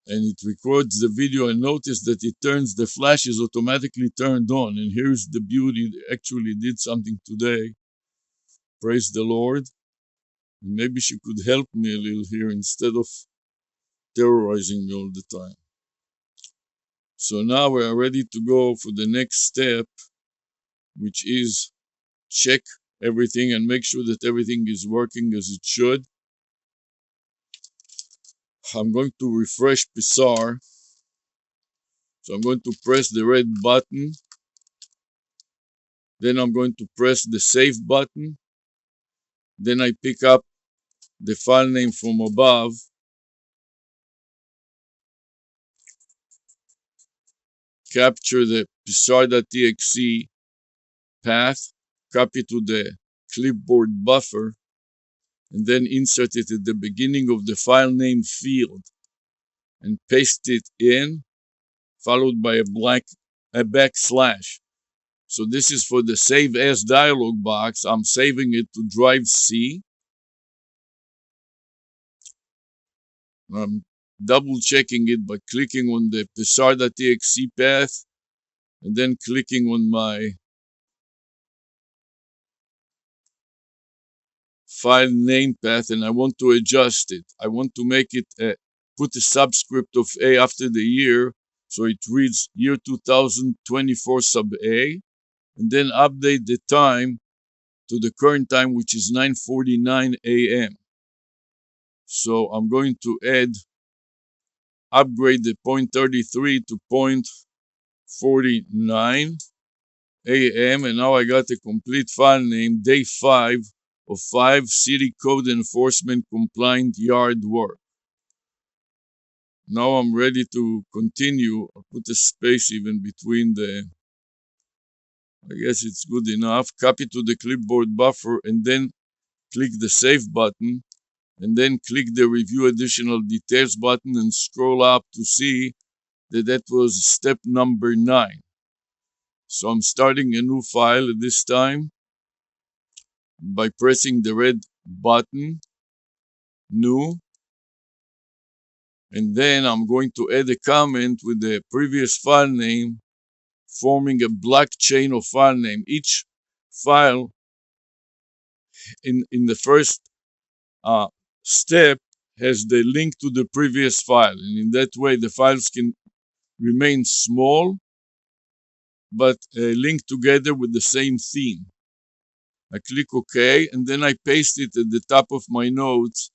and it records the video, and notice that it turns, the flash is automatically turned on. And here's the beauty, it actually did something today. Praise the Lord. Maybe she could help me a little here instead of terrorizing me all the time. So now we are ready to go for the next step, which is check everything and make sure that everything is working as it should. I'm going to refresh Psar. So I'm going to press the red button. Then I'm going to press the save button. Then I pick up the file name from above. Capture the psar.txt path, copy to the clipboard buffer, and then insert it at the beginning of the file name field and paste it in, followed by a backslash. So this is for the save as dialog box. I'm saving it to drive C. I'm double checking it by clicking on the psar.txt path and then clicking on my file name path, and I want to adjust it. I want to make it put a subscript of A after the year, so it reads year 2024 sub A, and then update the time to the current time, which is 9:49 a.m. So I'm going to upgrade the 0.33 to 0.49 a.m. and now I got a complete file name, day 5 of 5 city code enforcement compliant yard work. Now I'm ready to continue. I'll put a space even between I guess it's good enough. Copy to the clipboard buffer and then click the save button and then click the review additional details button and scroll up to see that that was step number 9. So I'm starting a new file at this time by pressing the red button, new, and then I'm going to add a comment with the previous file name, forming a blockchain of file name. Each file in the first step has the link to the previous file, and in that way the files can remain small but linked together with the same theme. I click OK, and then I paste it at the top of my notes,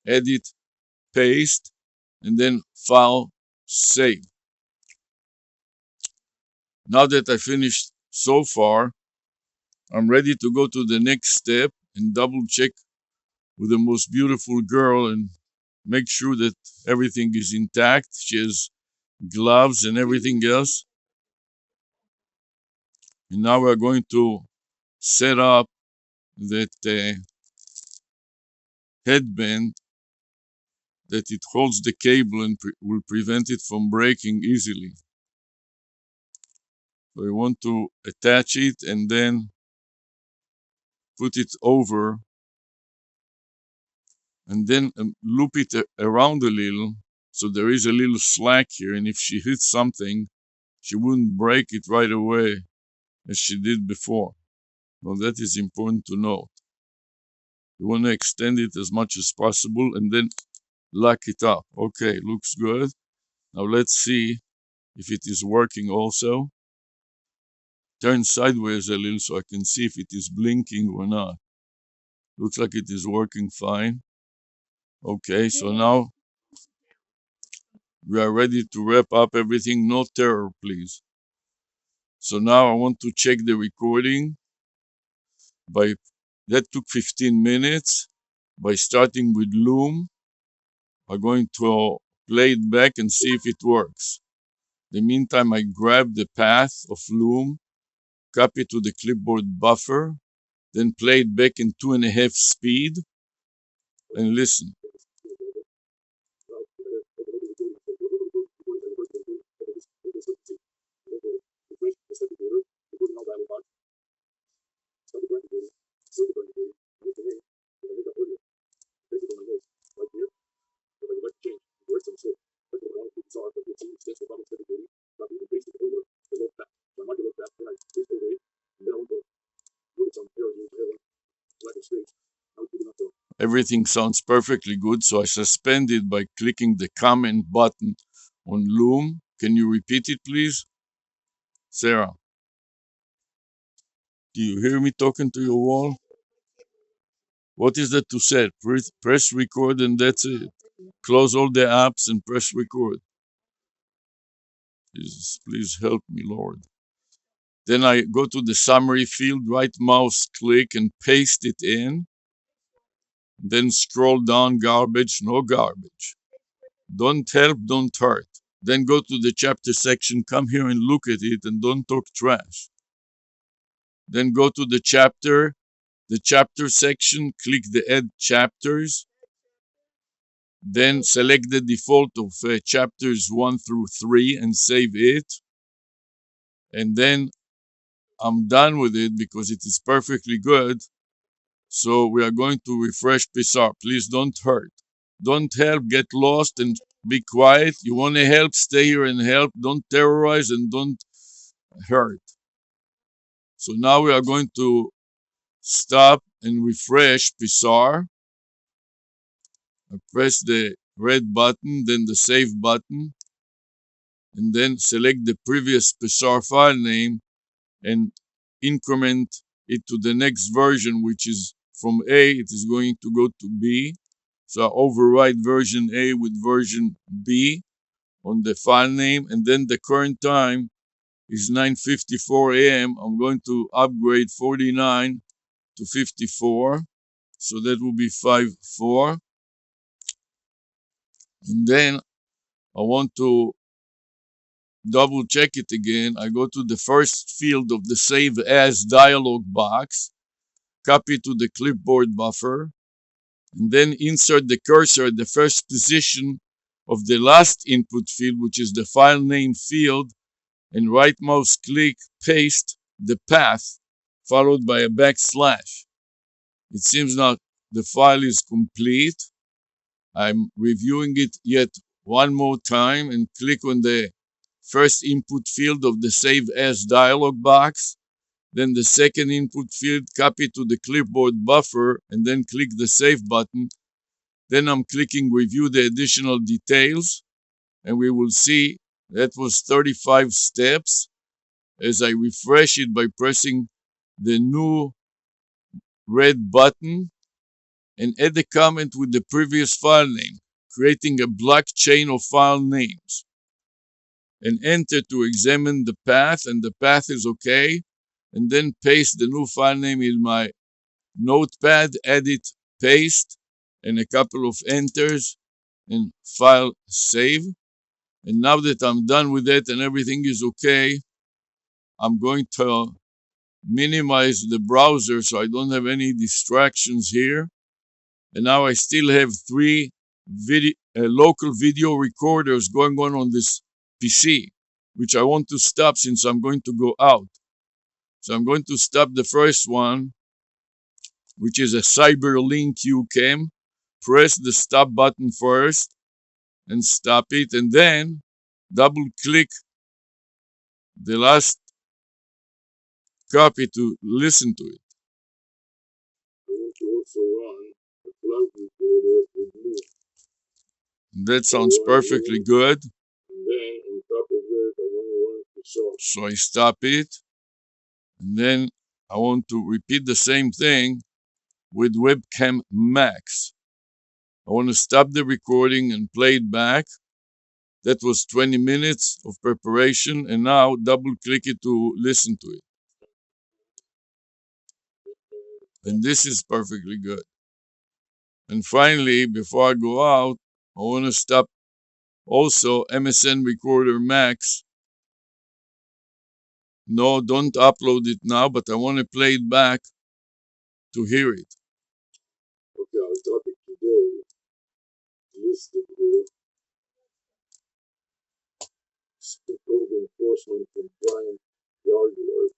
edit, paste, and then file, save. Now that I finished so far, I'm ready to go to the next step and double check with the most beautiful girl and make sure that everything is intact. She has gloves and everything else. And now we're going to set up that headband that it holds the cable and will prevent it from breaking easily. So we want to attach it and then put it over and then loop it around a little so there is a little slack here, and if she hits something she wouldn't break it right away as she did before. Now that is important to note. You want to extend it as much as possible and then lock it up. Okay, looks good. Now let's see if it is working also. Turn sideways a little so I can see if it is blinking or not. Looks like it is working fine. Okay, so now we are ready to wrap up everything. No terror, please. So now I want to check the recording. That took 15 minutes. By starting with Loom, I'm going to play it back and see if it works. In the meantime, I grab the path of Loom, copy to the clipboard buffer, then play it back in 2.5 speed, and listen. Everything sounds perfectly good, so I suspend it by clicking the comment button on Loom. Can you repeat it, please? Sarah, do you hear me talking to your wall? What is that to set? Press record and that's it. Close all the apps and press record. Jesus, please help me, Lord. Then I go to the summary field, right mouse click and paste it in. Then scroll down, garbage, no garbage. Don't help, don't hurt. Then go to the chapter section, come here and look at it and don't talk trash. Then go to the chapter section, click the add chapters. Then select the default of chapters 1 through 3 and save it. And then I'm done with it because it is perfectly good. So we are going to refresh Pixar. Please don't hurt. Don't help, get lost and be quiet. You want to help, stay here and help. Don't terrorize and don't hurt. So now we are going to stop and refresh Pixar. I press the red button, then the save button, and then select the previous Pixar file name and increment it to the next version, which is from A, it is going to go to B. So I override version A with version B on the file name, and then the current time is 9:54 a.m. I'm going to upgrade 49 to 54. So that will be 5:4. And then I want to double check it again. I go to the first field of the Save As dialog box, copy to the clipboard buffer, and then insert the cursor at the first position of the last input field, which is the file name field, and right mouse click, paste the path, followed by a backslash. It seems now the file is complete. I'm reviewing it yet one more time and click on the first input field of the Save As dialog box, then the second input field, copy to the clipboard buffer, and then click the Save button. Then I'm clicking Review the additional details, and we will see that was 35 steps as I refresh it by pressing the new red button and add a comment with the previous file name, creating a blockchain of file names. And enter to examine the path, and the path is okay. And then paste the new file name in my notepad, edit, paste, and a couple of enters, and file save. And now that I'm done with it and everything is okay, I'm going to minimize the browser so I don't have any distractions here. And now I still have 3 local video recorders going on this PC, which I want to stop since I'm going to go out. So I'm going to stop the first one, which is a CyberLink UCam. Press the stop button first and stop it, and then double click the last copy to listen to it. I want to also run a cloud recorder with me. That sounds perfectly good. And then on top of it, I want to run the song. So I stop it, and then I want to repeat the same thing with Webcam Max. I want to stop the recording and play it back. That was 20 minutes of preparation, and now double click it to listen to it. And this is perfectly good. And finally, before I go out, I want to stop also MSN Recorder Max. No, don't upload it now, but I want to play it back to hear it. Okay, our topic today listed here. State code enforcement compliant yard work.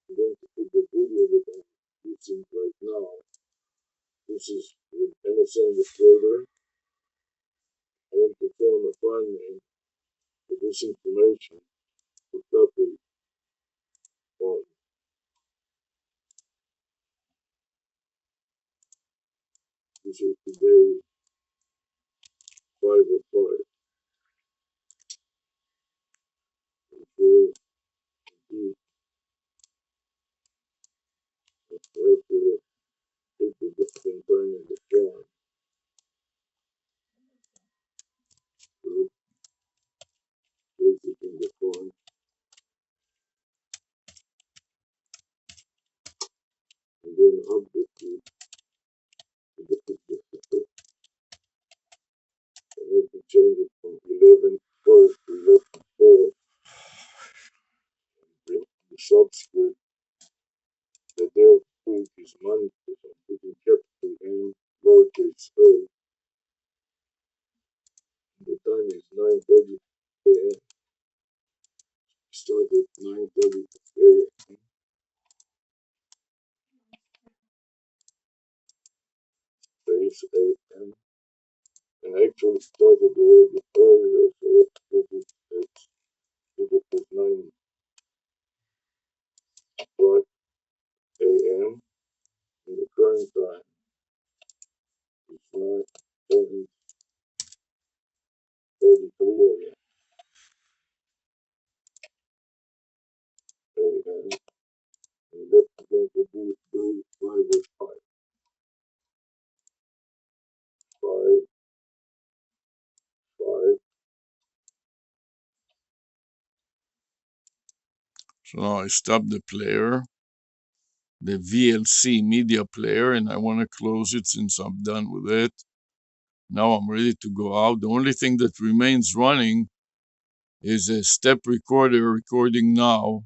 I'm going to put the video that I'm using right now. This is with MSN Recorder. I want to form a file name for this information to copy on. This is today 5:05. Control D. After hit the same time in the front. Place it in the front. And then up the key to the 50. I need to change it from 11 to 11 the subscript, the del tweak is monitored and putting capital M, lowercase a. The time is 9:30 a.m. Start at 9:30 a.m. Base a.m. And actually started a little bit earlier, so let's put it at 9 o'clock a.m. And the current time is 9:33 a.m. And that's going to be 5:05. 5, 5. So now I stop the player, the VLC media player, and I want to close it since I'm done with it. Now I'm ready to go out. The only thing that remains running is a step recorder recording now